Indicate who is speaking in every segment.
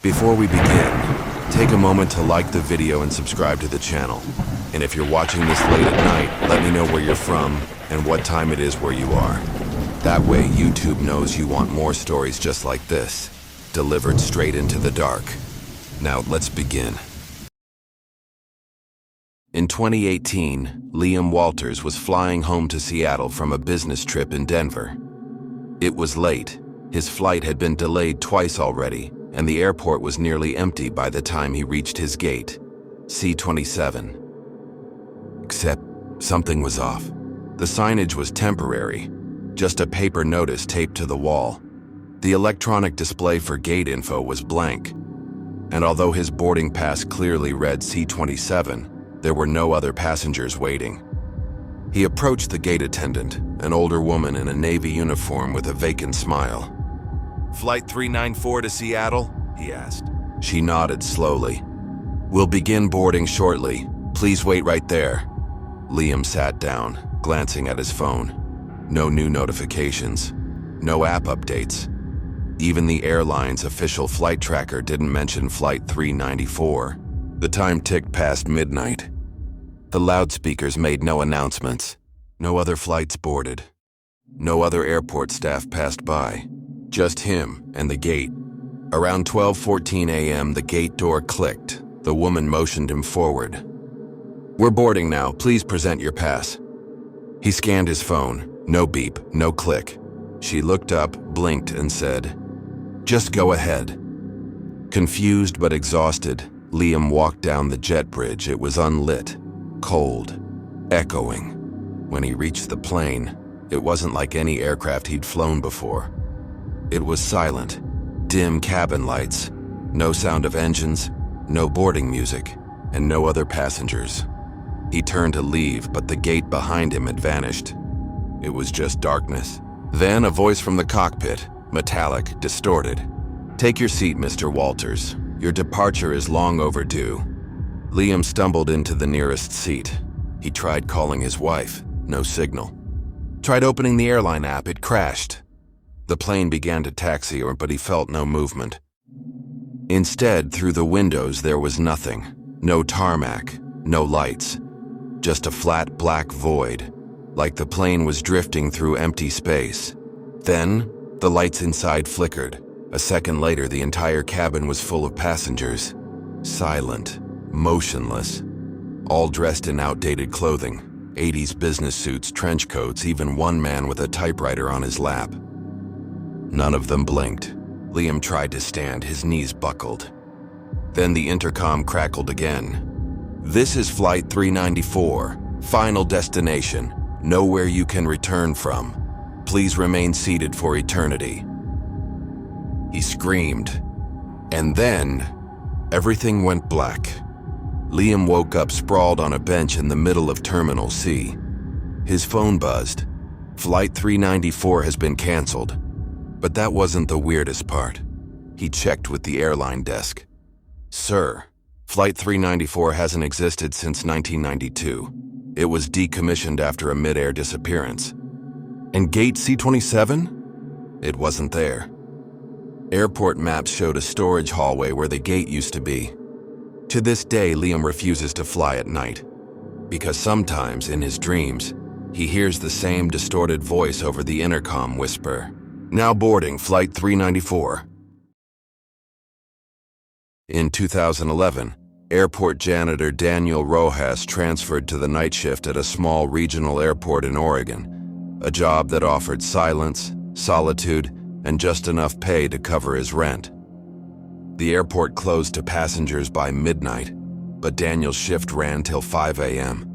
Speaker 1: Before we begin, take a moment to like the video and subscribe to the channel. And if you're watching this late at night, let me know where you're from and what time it is where you are. That way, YouTube knows you want more stories just like this, delivered straight into the dark. Now, let's begin. In 2018, Liam Walters was flying home to Seattle from a business trip in Denver. It was late. His flight had been delayed twice already, and the airport was nearly empty by the time he reached his gate, C-27. Except something was off. The signage was temporary, just a paper notice taped to the wall. The electronic display for gate info was blank, and although his boarding pass clearly read C-27, there were no other passengers waiting. He approached the gate attendant, an older woman in a Navy uniform with a vacant smile. "Flight 394 to Seattle?" he asked. She nodded slowly. "We'll begin boarding shortly. Please wait right there." Liam sat down, glancing at his phone. No new notifications, no app updates. Even the airline's official flight tracker didn't mention Flight 394. The time ticked past midnight. The loudspeakers made no announcements. No other flights boarded. No other airport staff passed by. Just him and the gate. Around 12:14 a.m., the gate door clicked. The woman motioned him forward. "We're boarding now. Please present your pass." He scanned his phone. No beep, no click. She looked up, blinked, and said, "Just go ahead." Confused but exhausted, Liam walked down the jet bridge. It was unlit, cold, echoing. When he reached the plane, it wasn't like any aircraft he'd flown before. It was silent, dim cabin lights, no sound of engines, no boarding music, and no other passengers. He turned to leave, but the gate behind him had vanished. It was just darkness. Then a voice from the cockpit, metallic, distorted. "Take your seat, Mr. Walters. Your departure is long overdue." Liam stumbled into the nearest seat. He tried calling his wife, no signal. Tried opening the airline app, it crashed. The plane began to taxi, but he felt no movement. Instead, through the windows, there was nothing. No tarmac, no lights. Just a flat black void, like the plane was drifting through empty space. Then, the lights inside flickered. A second later, the entire cabin was full of passengers. Silent, motionless, all dressed in outdated clothing. 80s business suits, trench coats, even one man with a typewriter on his lap. None of them blinked. Liam tried to stand, his knees buckled. Then the intercom crackled again. "This is Flight 394, final destination, nowhere you can return from. Please remain seated for eternity." He screamed. And then, everything went black. Liam woke up sprawled on a bench in the middle of Terminal C. His phone buzzed. "Flight 394 has been canceled." But that wasn't the weirdest part. He checked with the airline desk. "Sir, Flight 394 hasn't existed since 1992. It was decommissioned after a mid-air disappearance." "And gate C-27? It wasn't there. Airport maps showed a storage hallway where the gate used to be. To this day, Liam refuses to fly at night, because sometimes, in his dreams, he hears the same distorted voice over the intercom whisper, "Now boarding Flight 394. In 2011, airport janitor Daniel Rojas transferred to the night shift at a small regional airport in Oregon, a job that offered silence, solitude, and just enough pay to cover his rent. The airport closed to passengers by midnight, but Daniel's shift ran till 5 a.m.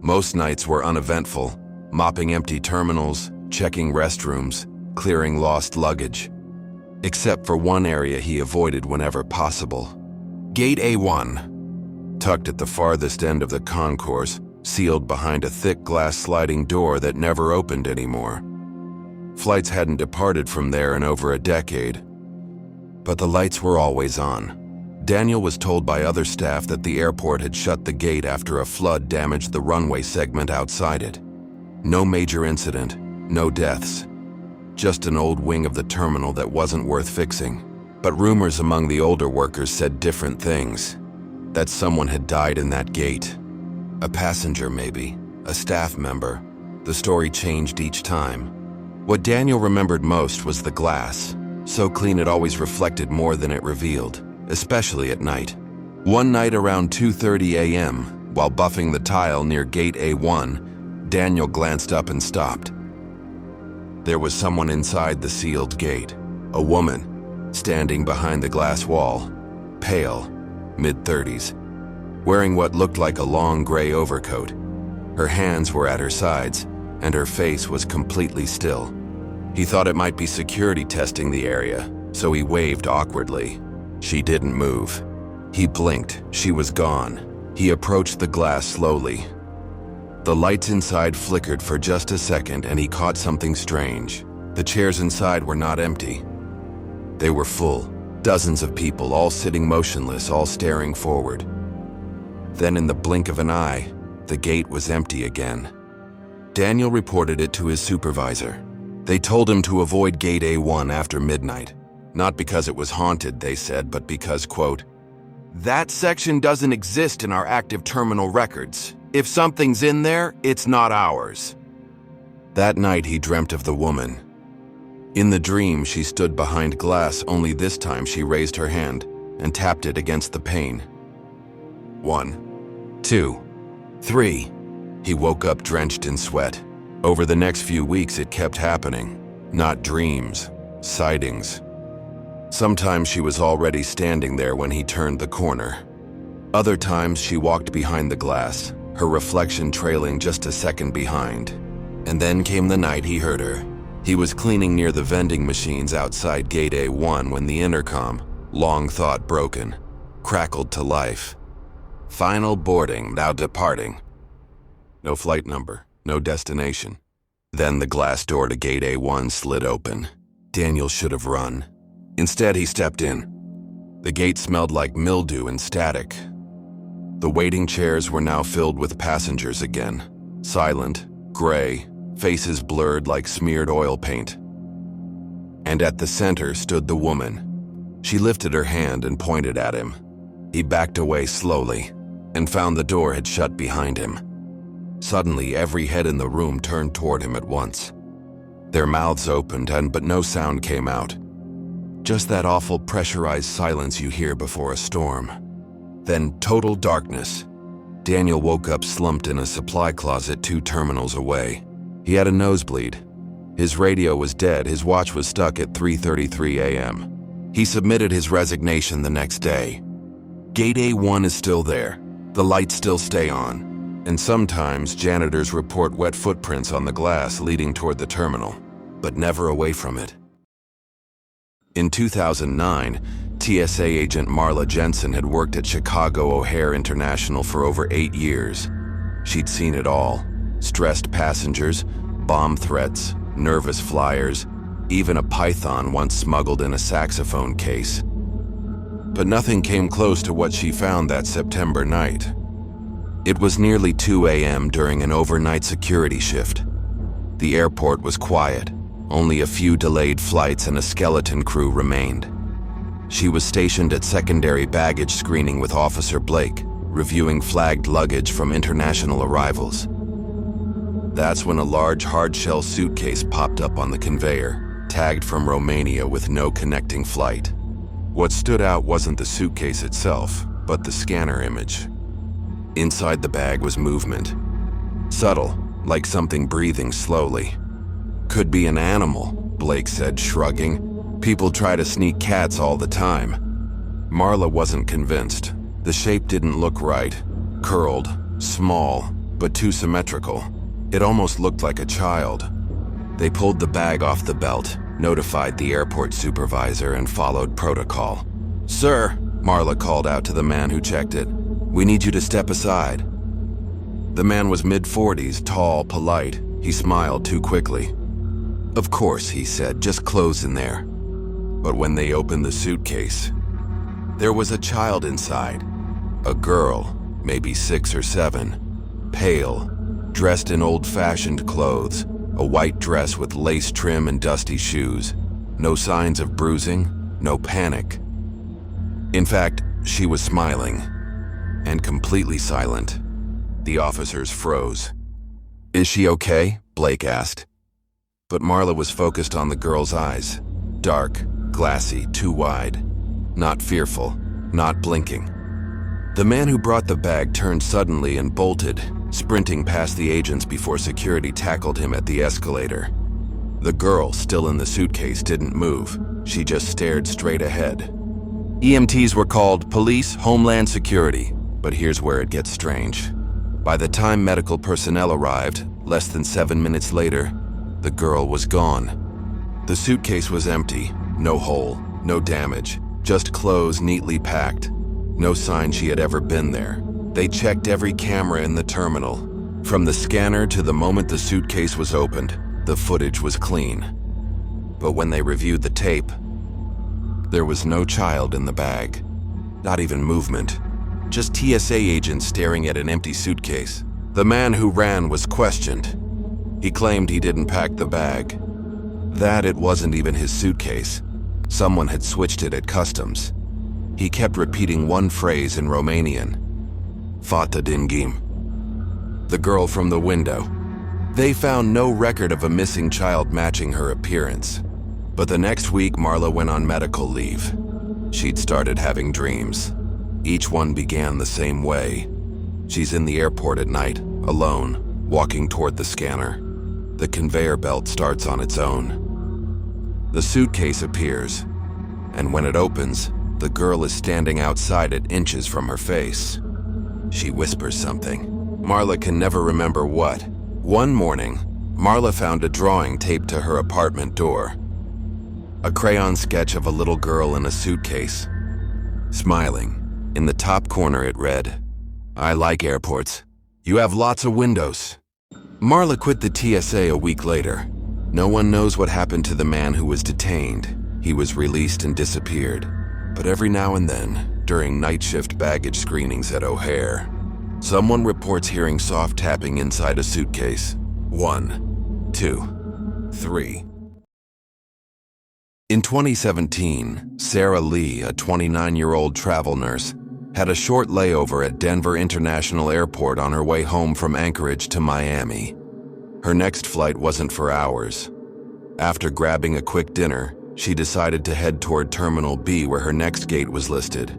Speaker 1: Most nights were uneventful, mopping empty terminals, checking restrooms, clearing lost luggage. Except for one area he avoided whenever possible. Gate A1, tucked at the farthest end of the concourse, sealed behind a thick glass sliding door that never opened anymore. Flights hadn't departed from there in over a decade, but the lights were always on. Daniel was told by other staff that the airport had shut the gate after a flood damaged the runway segment outside it. No major incident, no deaths. Just an old wing of the terminal that wasn't worth fixing. But rumors among the older workers said different things. That someone had died in that gate. A passenger maybe, a staff member. The story changed each time. What Daniel remembered most was the glass, so clean it always reflected more than it revealed, especially at night. One night around 2:30 a.m., while buffing the tile near gate A1, Daniel glanced up and stopped. There was someone inside the sealed gate, a woman, standing behind the glass wall, pale, mid-30s, wearing what looked like a long gray overcoat. Her hands were at her sides, and her face was completely still. He thought it might be security testing the area, so he waved awkwardly. She didn't move. He blinked. She was gone. He approached the glass slowly. The lights inside flickered for just a second, and he caught something strange. The chairs inside were not empty. They were full. Dozens of people, all sitting motionless, all staring forward. Then in the blink of an eye, the gate was empty again. Daniel reported it to his supervisor. They told him to avoid gate A1 after midnight. Not because it was haunted, they said, but because, quote, "That section doesn't exist in our active terminal records. If something's in there, it's not ours." That night he dreamt of the woman. In the dream, she stood behind glass, only this time she raised her hand and tapped it against the pane. 1, 2, 3. He woke up drenched in sweat. Over the next few weeks, it kept happening. Not dreams, sightings. Sometimes she was already standing there when he turned the corner. Other times she walked behind the glass, her reflection trailing just a second behind. And then came the night he heard her. He was cleaning near the vending machines outside gate A1 when the intercom, long thought broken, crackled to life. Final boarding, now departing. No flight number, no destination. Then the glass door to gate A1 slid open. Daniel should have run. Instead, he stepped in. The gate smelled like mildew and static. The waiting chairs were now filled with passengers again. Silent, gray, faces blurred like smeared oil paint. And at the center stood the woman. She lifted her hand and pointed at him. He backed away slowly and found the door had shut behind him. Suddenly, every head in the room turned toward him at once. Their mouths opened, but no sound came out. Just that awful pressurized silence you hear before a storm. Then total darkness. Daniel woke up slumped in a supply closet 2 terminals away. He had a nosebleed. His radio was dead. His watch was stuck at 3:33 a.m. He submitted his resignation the next day. Gate A1 is still there. The lights still stay on. And sometimes janitors report wet footprints on the glass leading toward the terminal, but never away from it. In 2009, TSA agent Marla Jensen had worked at Chicago O'Hare International for over 8 years. She'd seen it all. Stressed passengers, bomb threats, nervous flyers, even a python once smuggled in a saxophone case. But nothing came close to what she found that September night. It was nearly 2 a.m. during an overnight security shift. The airport was quiet. Only a few delayed flights and a skeleton crew remained. She was stationed at secondary baggage screening with Officer Blake, reviewing flagged luggage from international arrivals. That's when a large hard-shell suitcase popped up on the conveyor, tagged from Romania with no connecting flight. What stood out wasn't the suitcase itself, but the scanner image. Inside the bag was movement. Subtle, like something breathing slowly. Could be an animal, Blake said, shrugging. People try to sneak cats all the time. Marla wasn't convinced. The shape didn't look right. Curled, small, but too symmetrical. It almost looked like a child. They pulled the bag off the belt, notified the airport supervisor, and followed protocol. "Sir," Marla called out to the man who checked it, "we need you to step aside." The man was mid-40s, tall, polite. He smiled too quickly. "Of course," he said, "just clothes in there." But when they opened the suitcase, there was a child inside. A girl, maybe 6 or 7, pale, dressed in old-fashioned clothes, a white dress with lace trim and dusty shoes. No signs of bruising, no panic. In fact, she was smiling, and completely silent. The officers froze. "Is she okay?" Blake asked. But Marla was focused on the girl's eyes. Dark, glassy, too wide. Not fearful, not blinking. The man who brought the bag turned suddenly and bolted, sprinting past the agents before security tackled him at the escalator. The girl, still in the suitcase, didn't move. She just stared straight ahead. EMTs were called, police, Homeland Security. But here's where it gets strange. By the time medical personnel arrived, less than 7 minutes later, the girl was gone. The suitcase was empty, no hole, no damage, just clothes neatly packed. No sign she had ever been there. They checked every camera in the terminal. From the scanner to the moment the suitcase was opened, the footage was clean. But when they reviewed the tape, there was no child in the bag. Not even movement. Just TSA agents staring at an empty suitcase. The man who ran was questioned. He claimed he didn't pack the bag. That it wasn't even his suitcase. Someone had switched it at customs. He kept repeating one phrase in Romanian. Fata din ghim. The girl from the window. They found no record of a missing child matching her appearance. But the next week, Marla went on medical leave. She'd started having dreams. Each one began the same way. She's in the airport at night, alone, walking toward the scanner. The conveyor belt starts on its own. The suitcase appears, and when it opens, the girl is standing outside it inches from her face. She whispers something. Marla can never remember what. One morning, Marla found a drawing taped to her apartment door. A crayon sketch of a little girl in a suitcase, smiling. In the top corner it read, "I like airports. You have lots of windows." Marla quit the TSA a week later. No one knows what happened to the man who was detained. He was released and disappeared. But every now and then, during night shift baggage screenings at O'Hare, someone reports hearing soft tapping inside a suitcase. 1, 2, 3. In 2017, Sarah Lee, a 29-year-old travel nurse, had a short layover at Denver International Airport on her way home from Anchorage to Miami. Her next flight wasn't for hours. After grabbing a quick dinner, she decided to head toward Terminal B where her next gate was listed.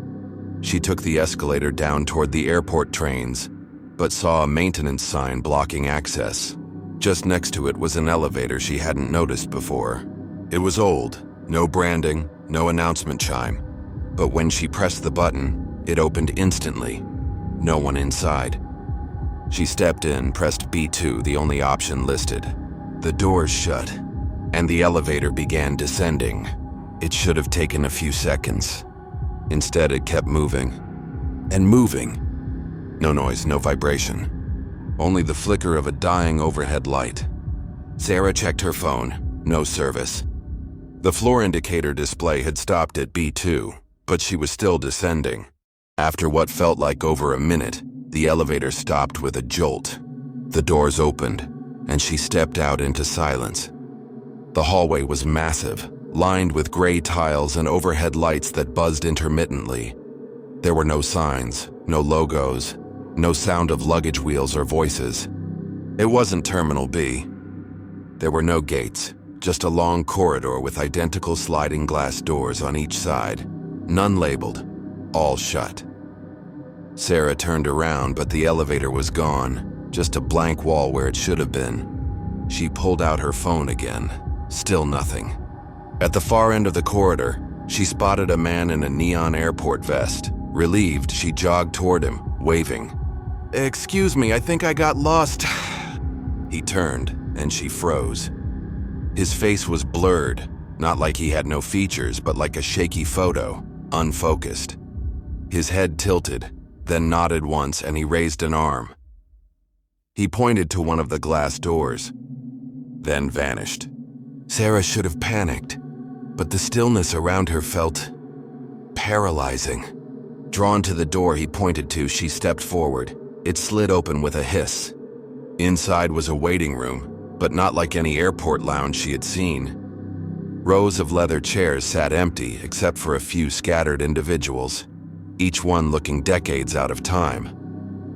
Speaker 1: She took the escalator down toward the airport trains, but saw a maintenance sign blocking access. Just next to it was an elevator she hadn't noticed before. It was old, no branding, no announcement chime. But when she pressed the button, it opened instantly. No one inside. She stepped in, pressed B2, the only option listed. The doors shut, and the elevator began descending. It should have taken a few seconds. Instead, it kept moving. And moving. No noise, no vibration. Only the flicker of a dying overhead light. Sarah checked her phone. No service. The floor indicator display had stopped at B2, but she was still descending. After what felt like over a minute, the elevator stopped with a jolt. The doors opened, and she stepped out into silence. The hallway was massive, lined with gray tiles and overhead lights that buzzed intermittently. There were no signs, no logos, no sound of luggage wheels or voices. It wasn't Terminal B. There were no gates, just a long corridor with identical sliding glass doors on each side, none labeled, all shut. Sarah turned around, but the elevator was gone, just a blank wall where it should have been. She pulled out her phone again, still nothing. At the far end of the corridor, she spotted a man in a neon airport vest. Relieved, she jogged toward him, waving. "Excuse me, I think I got lost." He turned, and she froze. His face was blurred, not like he had no features, but like a shaky photo, unfocused. His head tilted, then nodded once, and he raised an arm. He pointed to one of the glass doors, then vanished. Sarah should have panicked, but the stillness around her felt paralyzing. Drawn to the door he pointed to, she stepped forward. It slid open with a hiss. Inside was a waiting room, but not like any airport lounge she had seen. Rows of leather chairs sat empty except for a few scattered individuals, each one looking decades out of time.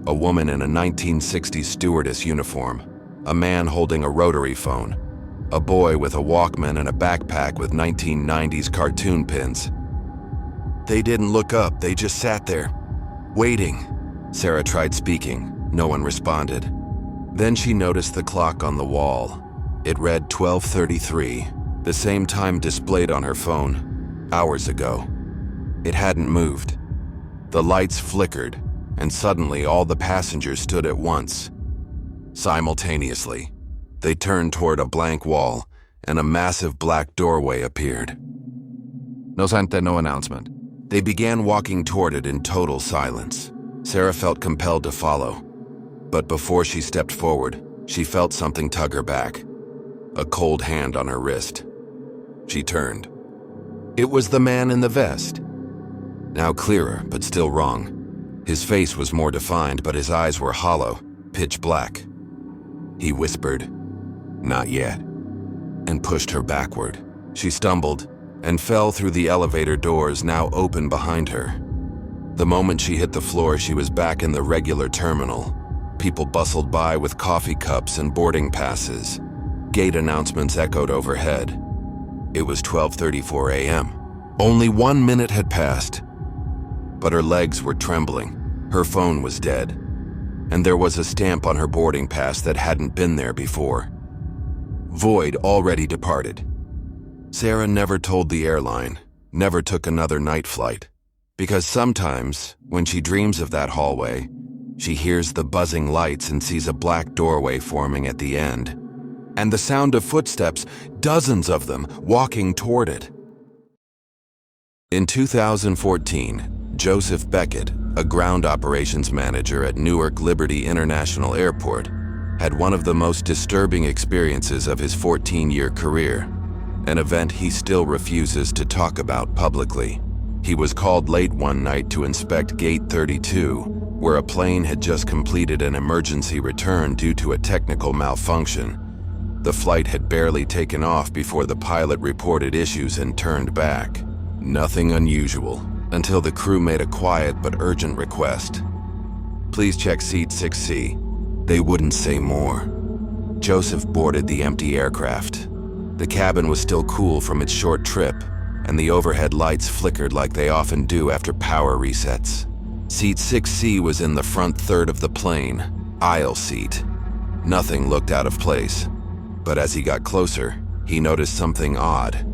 Speaker 1: A woman in a 1960s stewardess uniform, a man holding a rotary phone, a boy with a Walkman and a backpack with 1990s cartoon pins. They didn't look up, they just sat there, waiting. Sarah tried speaking. No one responded. Then she noticed the clock on the wall. It read 12:33, the same time displayed on her phone, hours ago. It hadn't moved. The lights flickered, and suddenly all the passengers stood at once. Simultaneously, they turned toward a blank wall, and a massive black doorway appeared. No announcement. They began walking toward it in total silence. Sarah felt compelled to follow, but before she stepped forward, she felt something tug her back, a cold hand on her wrist. She turned. It was the man in the vest. Now clearer, but still wrong. His face was more defined, but his eyes were hollow, pitch black. He whispered, "Not yet," and pushed her backward. She stumbled and fell through the elevator doors now open behind her. The moment she hit the floor, she was back in the regular terminal. People bustled by with coffee cups and boarding passes. Gate announcements echoed overhead. It was 12:34 a.m. Only 1 minute had passed. But her legs were trembling. Her phone was dead. And there was a stamp on her boarding pass that hadn't been there before. Void already departed. Sarah never told the airline, never took another night flight. Because sometimes, when she dreams of that hallway, she hears the buzzing lights and sees a black doorway forming at the end. And the sound of footsteps, dozens of them, walking toward it. In 2014, Joseph Beckett, a ground operations manager at Newark Liberty International Airport, had one of the most disturbing experiences of his 14-year career, an event he still refuses to talk about publicly. He was called late one night to inspect Gate 32, where a plane had just completed an emergency return due to a technical malfunction. The flight had barely taken off before the pilot reported issues and turned back. Nothing unusual, until the crew made a quiet but urgent request. "Please check seat 6C. They wouldn't say more. Joseph boarded the empty aircraft. The cabin was still cool from its short trip, and the overhead lights flickered like they often do after power resets. Seat 6C was in the front third of the plane, aisle seat. Nothing looked out of place, but as he got closer, he noticed something odd.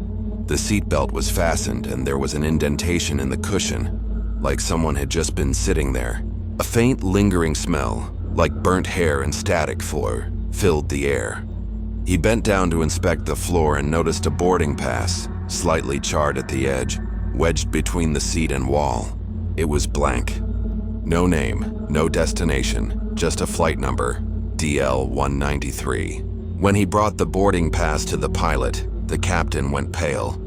Speaker 1: The seatbelt was fastened and there was an indentation in the cushion, like someone had just been sitting there. A faint lingering smell, like burnt hair and static filled the air. He bent down to inspect the floor and noticed a boarding pass, slightly charred at the edge, wedged between the seat and wall. It was blank. No name, no destination, just a flight number, DL-193. When he brought the boarding pass to the pilot, the captain went pale.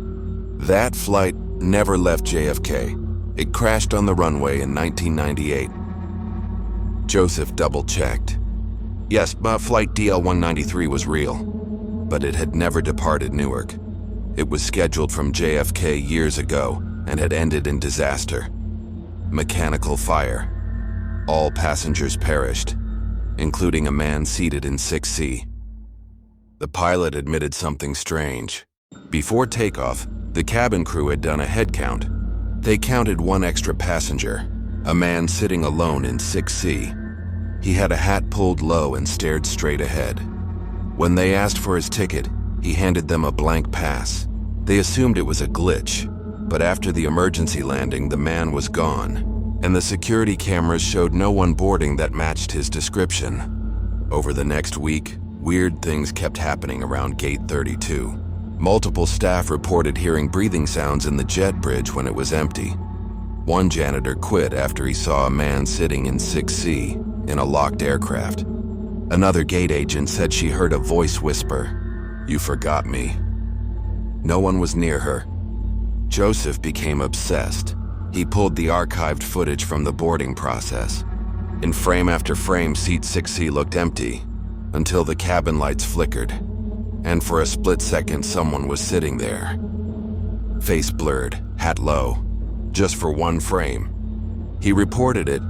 Speaker 1: That flight never left JFK. It crashed on the runway in 1998. Joseph double-checked. Yes, flight DL-193 was real, but it had never departed Newark. It was scheduled from JFK years ago and had ended in disaster. Mechanical fire. All passengers perished, including a man seated in 6C. The pilot admitted something strange. Before takeoff, the cabin crew had done a head count. They counted one extra passenger, a man sitting alone in 6C. He had a hat pulled low and stared straight ahead. When they asked for his ticket, he handed them a blank pass. They assumed it was a glitch, but after the emergency landing, the man was gone, and the security cameras showed no one boarding that matched his description. Over the next week, weird things kept happening around Gate 32. Multiple staff reported hearing breathing sounds in the jet bridge when it was empty. One janitor quit after he saw a man sitting in 6C in a locked aircraft. Another gate agent said she heard a voice whisper, "You forgot me." No one was near her. Joseph became obsessed. He pulled the archived footage from the boarding process. In frame after frame, seat 6C looked empty, until the cabin lights flickered. and for a split second someone was sitting there. Face blurred, hat low, just for one frame. He reported it,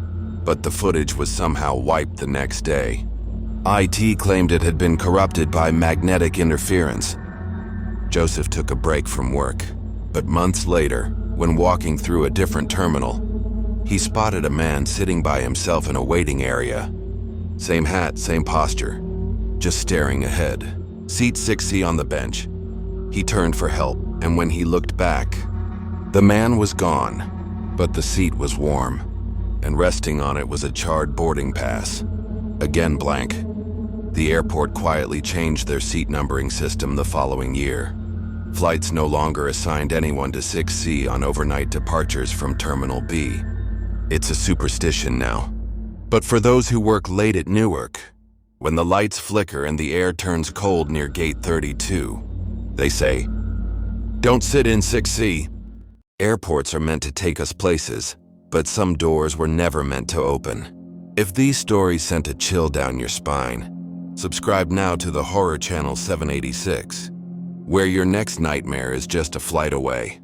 Speaker 1: but the footage was somehow wiped the next day. IT claimed it had been corrupted by magnetic interference. Joseph took a break from work, but months later, when walking through a different terminal, he spotted a man sitting by himself in a waiting area. Same hat, same posture, just staring ahead. Seat 6C on the bench. He turned for help, and when he looked back, the man was gone, but the seat was warm, and resting on it was a charred boarding pass. Again blank. The airport quietly changed their seat numbering system the following year. Flights no longer assigned anyone to 6C on overnight departures from Terminal B. It's a superstition now. But for those who work late at Newark, when the lights flicker and the air turns cold near Gate 32, they say, "Don't sit in 6C." Airports are meant to take us places, but some doors were never meant to open. If these stories sent a chill down your spine, subscribe now to the Horror Channel 786, where your next nightmare is just a flight away.